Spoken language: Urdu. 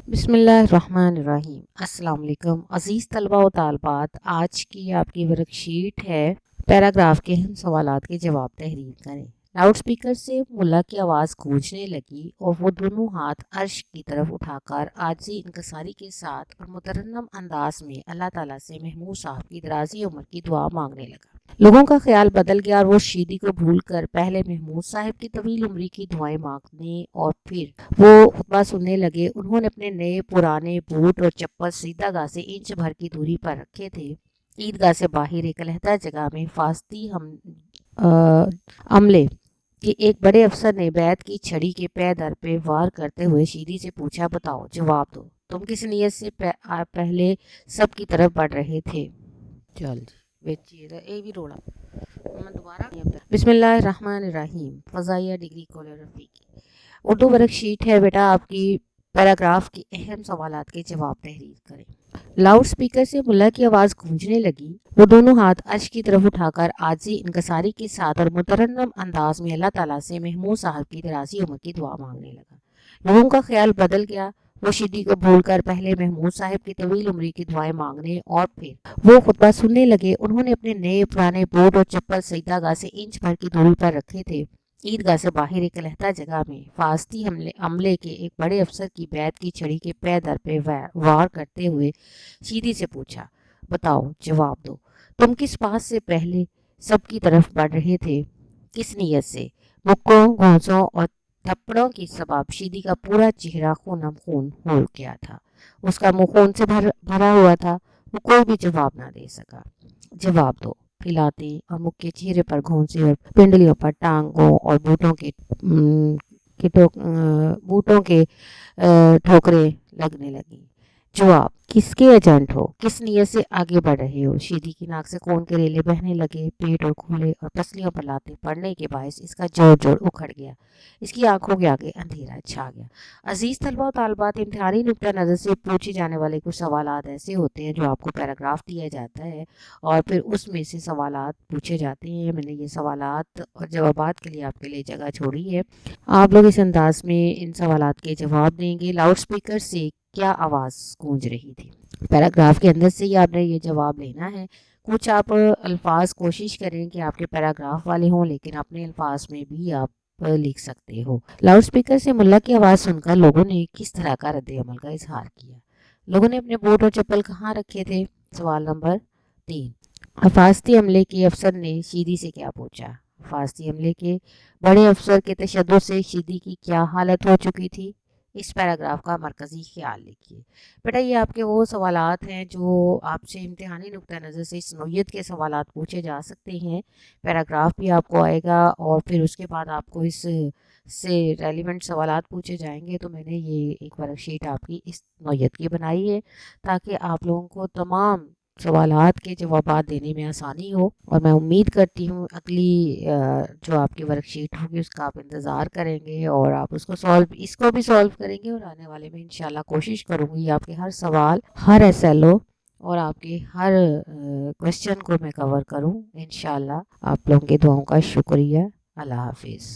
بسم الرحمن الرحیم۔ السلام علیکم عزیز طلبہ و طالبات، آج کی آپ کی ورک شیٹ ہے پیراگراف کے اہم سوالات کے جواب تحریر کریں۔ لاؤڈ سپیکر سے ملا کی آواز گونجنے لگی اور وہ دونوں ہاتھ عرش کی طرف اٹھا کر عاجزی انکساری کے ساتھ اور مترنم انداز میں اللہ تعالیٰ سے محمود صاحب کی درازی عمر کی دعا مانگنے لگا۔ لوگوں کا خیال بدل گیا اور وہ شیدی کو بھول کر پہلے محمود صاحب کی طویل عمری کی دعائیں مانگنے اور پھر وہ خطبہ سننے لگے۔ انہوں نے اپنے نئے پرانے بوٹ اور چپل سیدھا گاہ سے انچ بھر کی دوری پر رکھے تھے۔ عیدگاہ سے باہر ایک علیحدہ جگہ میں حفاظتی عملے کہ ایک بڑے افسر نے بیعت کی چھڑی کے پے در پہ وار کرتے ہوئے شیدی سے پوچھا، بتاؤ، جواب دو، تم کس نیت سے پہلے سب کی طرف بڑھ رہے تھے؟ چل اے بھی روڑا بسم اللہ الرحمن الرحیم۔ Fazaia degree college Rafiqui Urdu worksheet ہے بیٹا آپ کی۔ پیراگراف کے اہم سوالات کے جواب تحریر کریں۔ لاؤڈ سپیکر سے ملا کی آواز گونجنے لگی۔ وہ دونوں ہاتھ عرش کی طرف اٹھا کر عاجزی انکساری کے ساتھ اور مترنم انداز میں اللہ تعالیٰ سے محمود صاحب کی درازی عمر کی دعا مانگنے لگا۔ لوگوں کا خیال بدل گیا۔ وہ شیدی کو بھول کر پہلے محمود صاحب کی طویل عمری کی دعائیں مانگنے اور پھر وہ خطبہ سننے لگے۔ انہوں نے اپنے نئے پرانے بوٹ اور چپل سیدھا گاہ سے انچ بھر کی دوری پر رکھے تھے۔ عیدگاہ سے باہر ایک علیحدہ جگہ میں حفاظتی عملے کے ایک بڑے افسر کی بیعت کی چھڑی کے پے در پہ وار کرتے ہوئے شیدی سے پوچھا، بتاؤ، جواب دو، تم کس بات سے پہلے سب کی طرف بڑھ رہے تھے؟ کس نیت سے؟ مکوں، گھونسوں اور تھپڑوں کی سبب شیدی کا پورا چہرہ خونم خون ہو گیا تھا۔ اس کا منہ خون سے بھرا ہوا تھا۔ وہ کوئی بھی جواب نہ دے سکا۔ جواب دو، کھلاتے اور مکھ کے چہرے پر گھونسے اور پنڈلیوں پر ٹانگوں اور بوٹوں کے ٹھوکریں لگنے لگیں۔ جواب، کس کے ایجنٹ ہو؟ کس نیت سے آگے بڑھ رہے ہو؟ شیدی کی ناک سے خون کے ریلے بہنے لگے۔ پیٹ اور کھولے اور پسلیوں پر لاتے پڑنے کے باعث اس کا جوڑ اکھڑ گیا۔ اس کی آنکھوں کے آگے اندھیرا چھا گیا۔ عزیز طلبہ و طالبات، امتحانی نقطہ نظر سے پوچھے جانے والے کچھ سوالات ایسے ہوتے ہیں جو آپ کو پیراگراف دیا جاتا ہے اور پھر اس میں سے سوالات پوچھے جاتے ہیں۔ میں نے یہ سوالات اور جوابات کے لیے آپ کے لیے جگہ چھوڑی ہے۔ آپ لوگ اس انداز میں ان سوالات کے جواب دیں گے۔ لاؤڈ سپیکر سے کیا آواز گونج رہی تھی؟ پیراگراف کے اندر سے ہی آپ نے یہ جواب لینا ہے۔ کچھ آپ الفاظ کوشش کریں کہ آپ کے پیراگراف والے ہوں، لیکن اپنے الفاظ میں بھی آپ لکھ سکتے ہو۔ لاؤڈ سپیکر سے ملا کی آواز سن کر لوگوں نے کس طرح کا رد عمل کا اظہار کیا؟ لوگوں نے اپنے بوٹ اور چپل کہاں رکھے تھے؟ سوال نمبر 3۔ حفاظتی عملے کے افسر نے شیدی سے کیا پوچھا؟ حفاظتی عملے کے بڑے افسر کے تشدد سے شیدی کی کیا حالت ہو چکی تھی؟ اس پیراگراف کا مرکزی خیال لکھیے۔ بیٹا یہ آپ کے وہ سوالات ہیں جو آپ سے امتحانی نقطہ نظر سے اس نوعیت کے سوالات پوچھے جا سکتے ہیں۔ پیراگراف بھی آپ کو آئے گا اور پھر اس کے بعد آپ کو اس سے ریلیونٹ سوالات پوچھے جائیں گے۔ تو میں نے یہ ایک ورک شیٹ آپ کی اس نوعیت کی بنائی ہے تاکہ آپ لوگوں کو تمام سوالات کے جوابات دینے میں آسانی ہو، اور میں امید کرتی ہوں اگلی جو آپ کی ورک شیٹ ہوگی اس کا آپ انتظار کریں گے اور آپ اس کو بھی سالو کریں گے، اور آنے والے میں انشاءاللہ کوشش کروں گی آپ کے ہر سوال، ہر SLO اور آپ کے ہر کوسچن کو میں کور کروں۔ انشاءاللہ آپ لوگوں کے دعاؤں کا شکریہ۔ اللہ حافظ۔